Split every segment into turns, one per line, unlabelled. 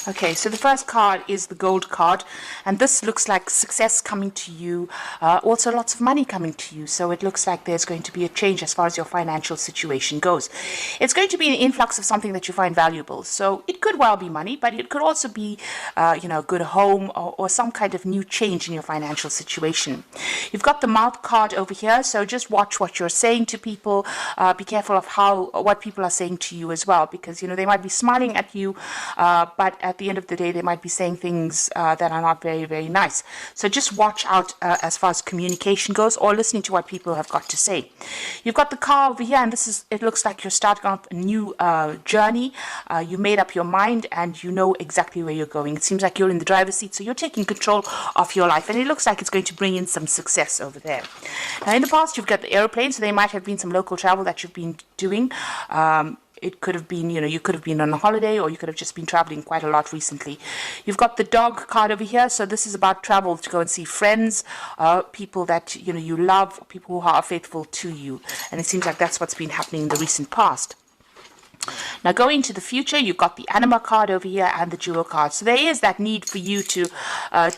Okay, so the first card is the gold card, and this looks like success coming to you, also lots of money coming to you. So it looks like there's going to be a change as far as your financial situation goes. It's going to be an influx of something that you find valuable. So it could well be money, but it could also be, a good home or some kind of new change in your financial situation. You've got the mouth card over here, so just watch what you're saying to people. Be careful of what people are saying to you as well, because they might be smiling at you, but at the end of the day, they might be saying things that are not very, very nice. So just watch out as far as communication goes, or listening to what people have got to say. You've got the car over here, and it looks like you're starting off a new journey. You made up your mind, and you know exactly where you're going. It seems like you're in the driver's seat, so you're taking control of your life, and it looks like it's going to bring in some success over there. Now, in the past, you've got the airplane, so there might have been some local travel that you've been doing. It could have been, you could have been on a holiday, or you could have just been traveling quite a lot recently. You've got the dog card over here. So this is about travel to go and see friends, people that, you love, people who are faithful to you. And it seems like that's what's been happening in the recent past. Now, going into the future, you've got the anima card over here and the jewel card. So there is that need for you to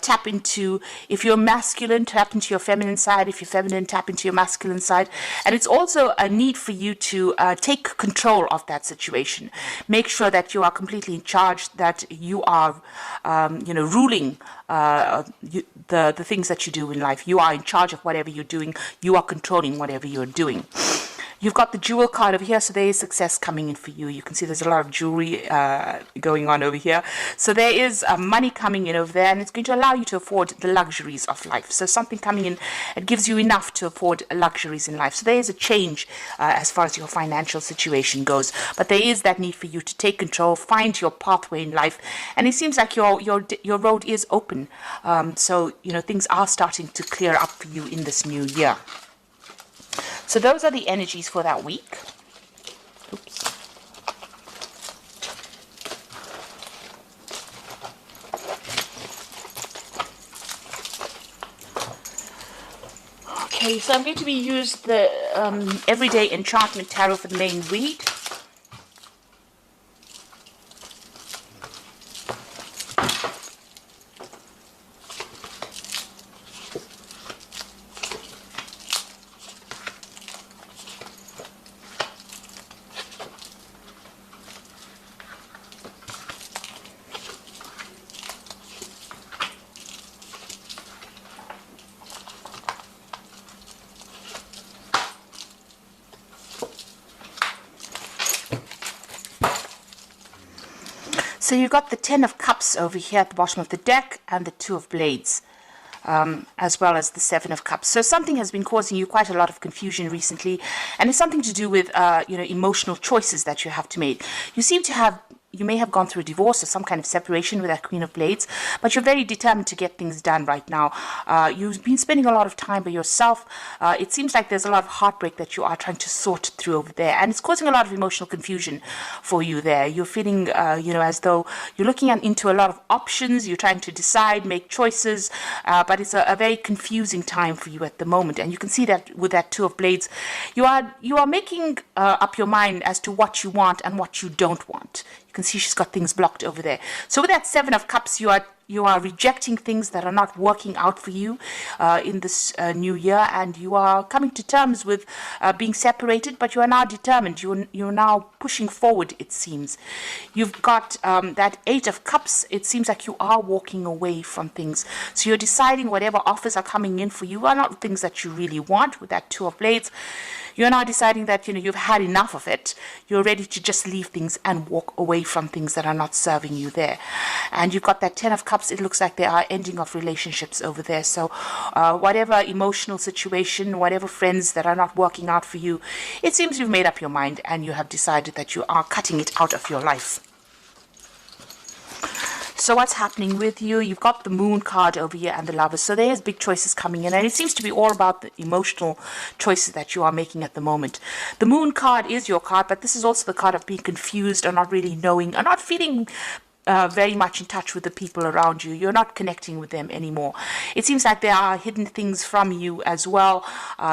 tap into, if you're masculine, tap into your feminine side. If you're feminine, tap into your masculine side. And it's also a need for you to take control of that situation. Make sure that you are completely in charge, that you are, ruling the things that you do in life. You are in charge of whatever you're doing. You are controlling whatever you're doing. You've got the jewel card over here, so there is success coming in for you. You can see there's a lot of jewelry going on over here. So there is money coming in over there, and it's going to allow you to afford the luxuries of life. So something coming in, it gives you enough to afford luxuries in life. So there is a change as far as your financial situation goes. But there is that need for you to take control, find your pathway in life. And it seems like your road is open. So, things are starting to clear up for you in this new year. So those are the energies for that week. Oops. Okay, so I'm going to use the Everyday Enchantment Tarot for the main read. So you've got the 10 of Cups over here at the bottom of the deck, and the 2 of Blades, as well as the 7 of Cups. So something has been causing you quite a lot of confusion recently, and it's something to do with, emotional choices that you have to make. You may have gone through a divorce or some kind of separation with that Queen of Blades, but you're very determined to get things done right now. You've been spending a lot of time by yourself. It seems like there's a lot of heartbreak that you are trying to sort through over there, and it's causing a lot of emotional confusion for you there. You're feeling, as though you're looking into a lot of options. You're trying to decide, make choices, but it's a very confusing time for you at the moment. And you can see that with that 2 of Blades, you are making up your mind as to what you want and what you don't want. You can see she's got things blocked over there. So with that 7 of Cups, you are rejecting things that are not working out for you in this new year, and you are coming to terms with being separated, but you are now determined. You're now pushing forward, it seems. You've got that 8 of Cups. It seems like you are walking away from things. So you're deciding whatever offers are coming in for you are not things that you really want. With that 2 of Blades, you're now deciding that, you've had enough of it. You're ready to just leave things and walk away from things that are not serving you there. And you've got that 10 of Cups. It looks like there are ending of relationships over there. So whatever emotional situation, whatever friends that are not working out for you, it seems you've made up your mind and you have decided that you are cutting it out of your life. So what's happening with you? You've got the Moon card over here and the Lovers. So there's big choices coming in, and it seems to be all about the emotional choices that you are making at the moment. The Moon card is your card, but this is also the card of being confused or not really knowing or not feeling very much in touch with the people around you. You're not connecting with them anymore. It seems like there are hidden things from you as well.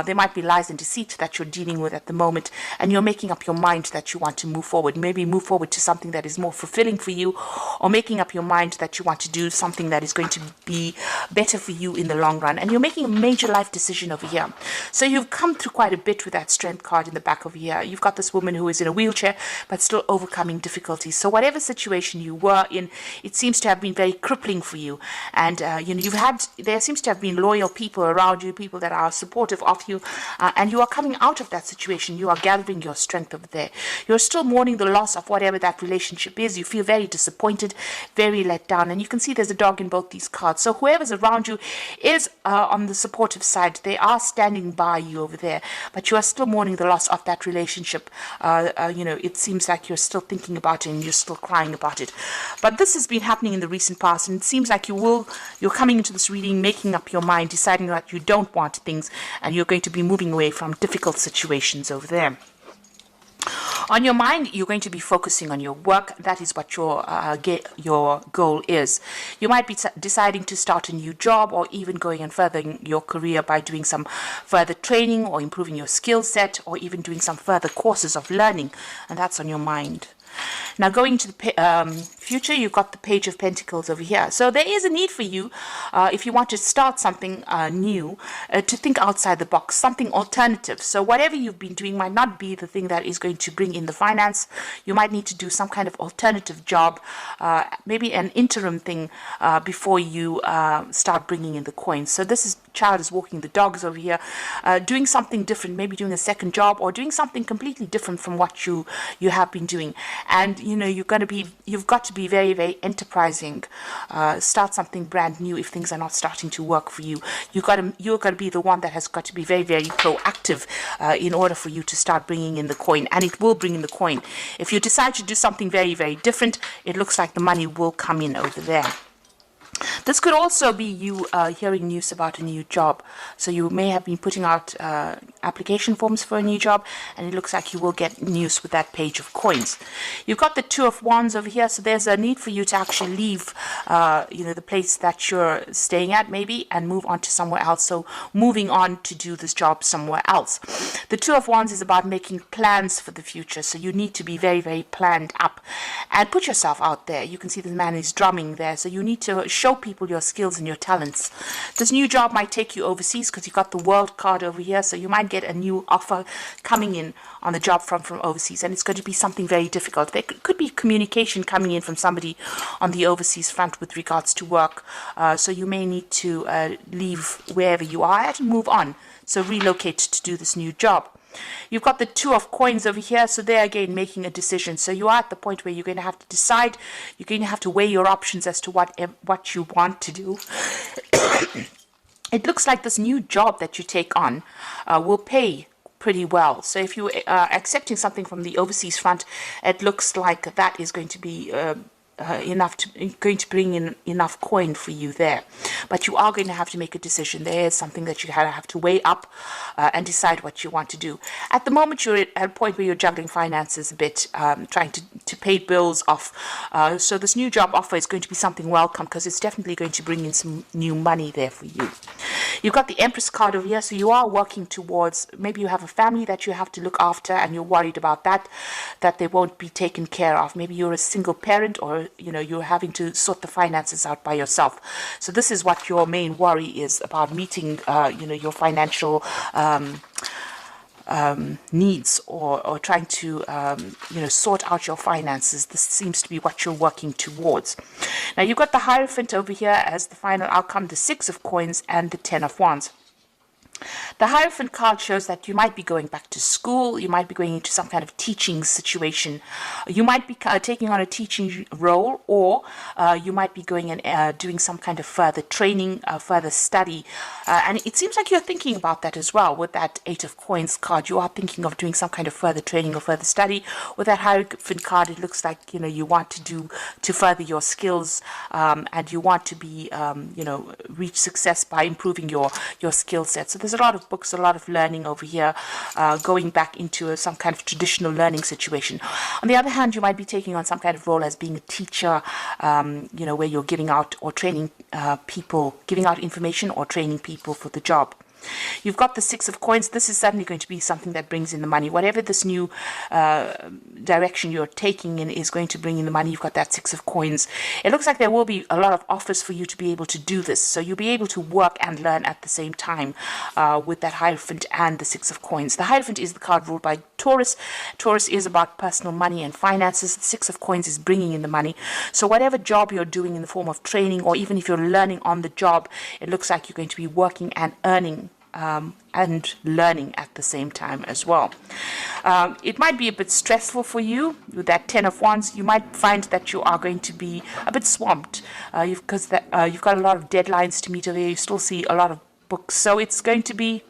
There might be lies and deceit that you're dealing with at the moment, and you're making up your mind that you want to move forward. Maybe move forward to something that is more fulfilling for you, or making up your mind that you want to do something that is going to be better for you in the long run. And you're making a major life decision over here. So you've come through quite a bit with that strength card in the back of here. You've got this woman who is in a wheelchair, but still overcoming difficulties. So whatever situation you were in, it seems to have been very crippling for you, and there seems to have been loyal people around you, people that are supportive of you, and you are coming out of that situation. You are gathering your strength over there. You're still mourning the loss of whatever that relationship is. You feel very disappointed, very let down, and you can see there's a dog in both these cards. So whoever's around you is on the supportive side. They are standing by you over there, but you are still mourning the loss of that relationship. It seems like you're still thinking about it and you're still crying about it. But this has been happening in the recent past, and it seems like you're coming into this reading, making up your mind, deciding that you don't want things, and you're going to be moving away from difficult situations over there. On your mind, you're going to be focusing on your work. That is what your goal is. You might be deciding to start a new job, or even going and furthering your career by doing some further training or improving your skill set, or even doing some further courses of learning, and that's on your mind. Now, going to the future, you've got the Page of Pentacles over here. So there is a need for you, if you want to start something new, to think outside the box, something alternative. So whatever you've been doing might not be the thing that is going to bring in the finance. You might need to do some kind of alternative job, maybe an interim thing, before you start bringing in the coins. So this is child is walking the dogs over here, doing something different, maybe doing a second job, or doing something completely different from what you have been doing. And you've got to be very, very enterprising. Start something brand new if things are not starting to work for you. You're got to be the one that has got to be very, very proactive in order for you to start bringing in the coin, and it will bring in the coin. If you decide to do something very, very different, it looks like the money will come in over there. This could also be you hearing news about a new job. So you may have been putting out application forms for a new job, and it looks like you will get news with that Page of Coins. You've got the Two of Wands over here, so there's a need for you to actually leave the place that you're staying at maybe, and move on to somewhere else. So moving on to do this job somewhere else. The Two of Wands is about making plans for the future, so you need to be very, very planned up and put yourself out there. You can see the man is drumming there, so you need to show people your skills and your talents. This new job might take you overseas because you've got the World card over here, so you might get a new offer coming in on the job front from overseas, and it's going to be something very difficult. There could be communication coming in from somebody on the overseas front with regards to work, so you may need to leave wherever you are at and move on, so relocate to do this new job. You've got the Two of Coins over here, so there again making a decision. So you are at the point where you're going to have to decide, you're going to have to weigh your options as to what you want to do. It looks like this new job that you take on will pay pretty well. So if you are accepting something from the overseas front, it looks like that is going to be going to bring in enough coin for you there. But you are going to have to make a decision. There is something that you have to weigh up and decide what you want to do. At the moment, you're at a point where you're juggling finances a bit, trying to pay bills off. So this new job offer is going to be something welcome, because it's definitely going to bring in some new money there for you. You've got the Empress card over here, so you are working towards, maybe you have a family that you have to look after, and you're worried about that they won't be taken care of. Maybe you're a single parent, or you're having to sort the finances out by yourself. So this is what your main worry is about, meeting your financial needs, or trying to sort out your finances. This seems to be what you're working towards. Now you've got the Hierophant over here as the final outcome, the Six of Coins and the Ten of Wands. The Hierophant card shows that you might be going back to school, you might be going into some kind of teaching situation, you might be taking on a teaching role, or you might be going and doing some kind of further training, further study, and it seems like you're thinking about that as well. With that Eight of Coins card, you are thinking of doing some kind of further training or further study. With that Hierophant card, it looks like you want to further your skills, and you want to be reach success by improving your skill set. So this there's a lot of books, a lot of learning over here, going back into some kind of traditional learning situation. On the other hand, you might be taking on some kind of role as being a teacher, where you're giving out or training people, giving out information or training people for the job. You've got the Six of Coins. This is certainly going to be something that brings in the money. Whatever this new direction you're taking in is going to bring in the money. You've got that Six of Coins. It looks like there will be a lot of offers for you to be able to do this. So you'll be able to work and learn at the same time with that Hierophant and the Six of Coins. The Hierophant is the card ruled by Taurus. Taurus is about personal money and finances. The Six of Coins is bringing in the money. So whatever job you're doing in the form of training, or even if you're learning on the job, it looks like you're going to be working and earning and learning at the same time as well. It might be a bit stressful for you with that Ten of Wands. You might find that you are going to be a bit swamped because you've got a lot of deadlines to meet over here. You still see a lot of books, so it's going to be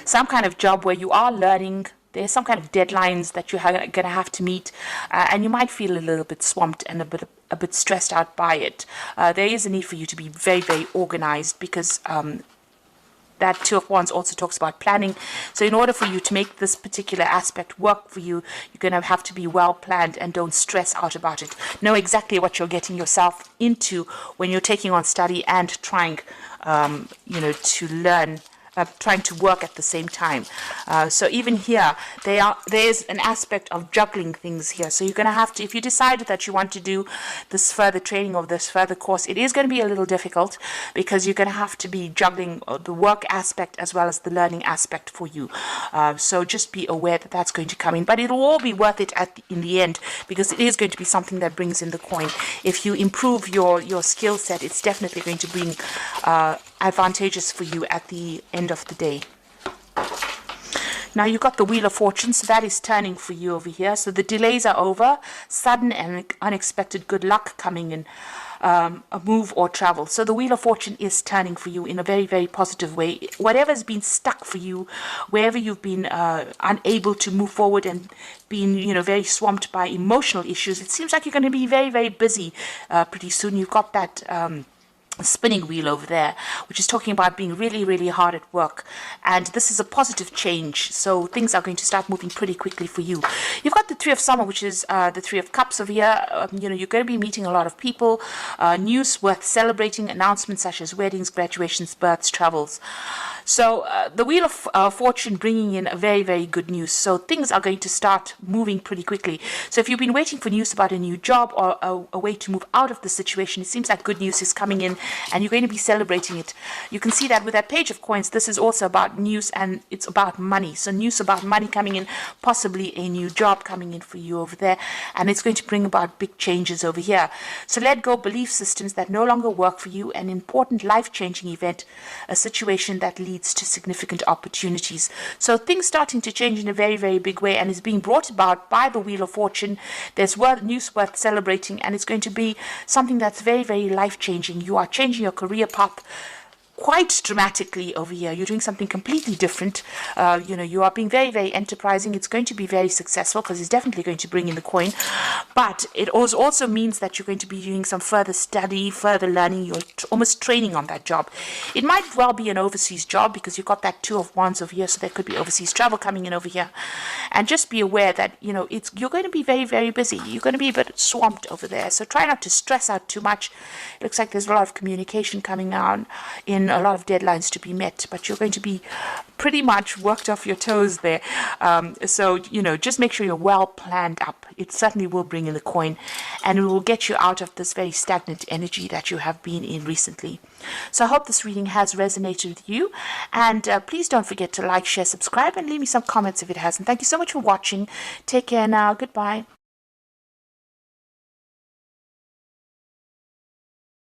some kind of job where you are learning. There's some kind of deadlines that you're going to have to meet, and you might feel a little bit swamped and a bit stressed out by it. There is a need for you to be very, very organized, because that Two of Wands also talks about planning. So in order for you to make this particular aspect work for you, you're going to have to be well planned and don't stress out about it. Know exactly what you're getting yourself into when you're taking on study and trying, to learn, trying to work at the same time. So even here, there's an aspect of juggling things here. So you're going to have to, if you decide that you want to do this further training or this further course, it is going to be a little difficult, because you're going to have to be juggling the work aspect as well as the learning aspect for you. So just be aware that that's going to come in, but it'll all be worth it in the end, because it is going to be something that brings in the coin. If you improve your skill set, it's definitely going to bring advantages for you at the end of the day. Now you've got the Wheel of Fortune, so that is turning for you over here. So the delays are over, sudden and unexpected good luck coming in, a move or travel. So the Wheel of Fortune is turning for you in a very, very positive way. Whatever's been stuck for you, wherever you've been unable to move forward and been, very swamped by emotional issues, it seems like you're going to be very, very busy pretty soon. You've got that spinning wheel over there, which is talking about being really, really hard at work, and this is a positive change, so things are going to start moving pretty quickly for you. You've got the Three of Summer, which is the Three of Cups over here. You're going to be meeting a lot of people, news worth celebrating, announcements such as weddings, graduations, births, travels. So the Wheel of Fortune bringing in a very, very good news. So things are going to start moving pretty quickly. So if you've been waiting for news about a new job or a way to move out of the situation, it seems like good news is coming in and you're going to be celebrating it. You can see that with that Page of Coins, this is also about news and it's about money. So news about money coming in, possibly a new job coming in for you over there, and it's going to bring about big changes over here. So let go belief systems that no longer work for you, an important life-changing event, a situation that leads to significant opportunities. So things starting to change in a very, very big way, and is being brought about by the Wheel of Fortune. There's news worth celebrating, and it's going to be something that's very, very life-changing. You are changing your career path quite dramatically over here. You're doing something completely different. You are being very, very enterprising. It's going to be very successful because it's definitely going to bring in the coin. But it also means that you're going to be doing some further study, further learning. You're almost training on that job. It might well be an overseas job because you've got that Two of Wands over here, so there could be overseas travel coming in over here. And just be aware that, you're going to be very, very busy. You're going to be a bit swamped over there. So try not to stress out too much. It looks like there's a lot of communication coming on in, a lot of deadlines to be met, but you're going to be pretty much worked off your toes there. So just make sure you're well planned up. It certainly will bring in the coin, and it will get you out of this very stagnant energy that you have been in recently. So I hope this reading has resonated with you, and please don't forget to like, share, subscribe, and leave me some comments if it hasn't. Thank you so much for watching. Take care now. Goodbye.